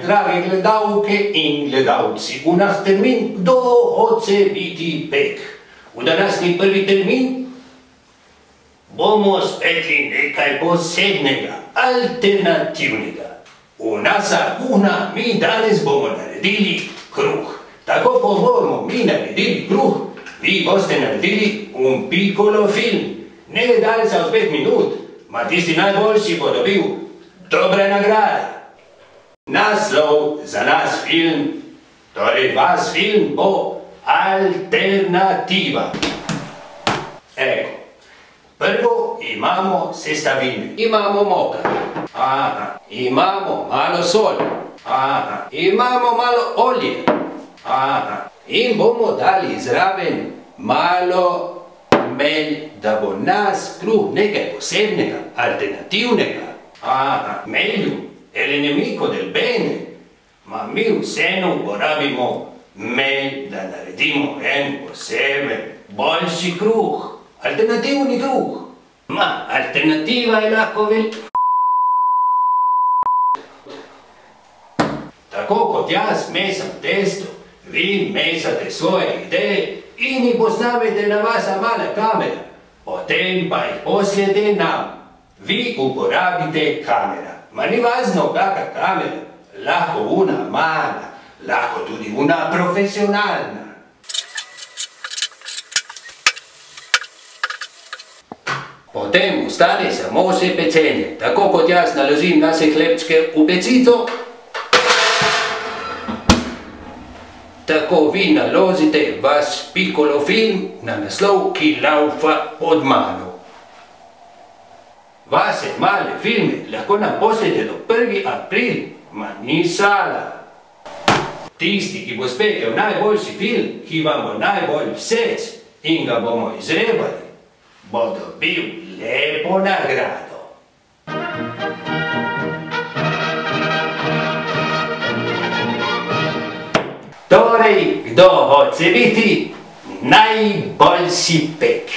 drage gledalke in gledalci, v naš termin Kdo hoče biti pek. V današnji prvi termin bomo spekli nekaj posebnega, alternativnega. V naša kuhna mi danes bomo naredili kruh. Tako ko bomo mi naredili kruh, vi boste naredili un piccolo film. Ne daljša od 5 minut, ma tisti najboljši bo dobil dobre nagrade. Naslov za naš film, torej vaš film, bo Alternativa. Eko, prvo imamo sestavine. Imamo moko. Aha. Imamo malo sol. Aha. Imamo malo olje. Aha. In bomo dali zraven malo melj, da bo nas kruh nekaj posebnega, alternativnega. Aha. Melju, el nemico del bene. Ma mi vseeno uporabimo melj, da naredimo en poseben, boljši kruh. Alternativni kruh. Ma, alternativa je lahko Tako kot jaz mesam testo, vi mesate svoje ideje in jih postavite na vaša mala kamera. Potem pa jih pošljete nam. Vi uporabite kamera. Ma ni važno kakva kamera. Lahko una mala, lahko tudi una profesionalna. Potem ostane samo še pečenje. Tako kot jaz naložim naše hlebčke v pečico, tako vi naložite vaš piccolo film na naslov, ki laufa pod mano. Vaše male filme lahko nam pošljete do 1. april, ma ni šala. Tisti, ki bo spekel najboljši film, ki vam bo najbolj všeč in ga bomo izrebali, bo dobil lepo nagrado. Torej, kdo hoče biti najboljši pek?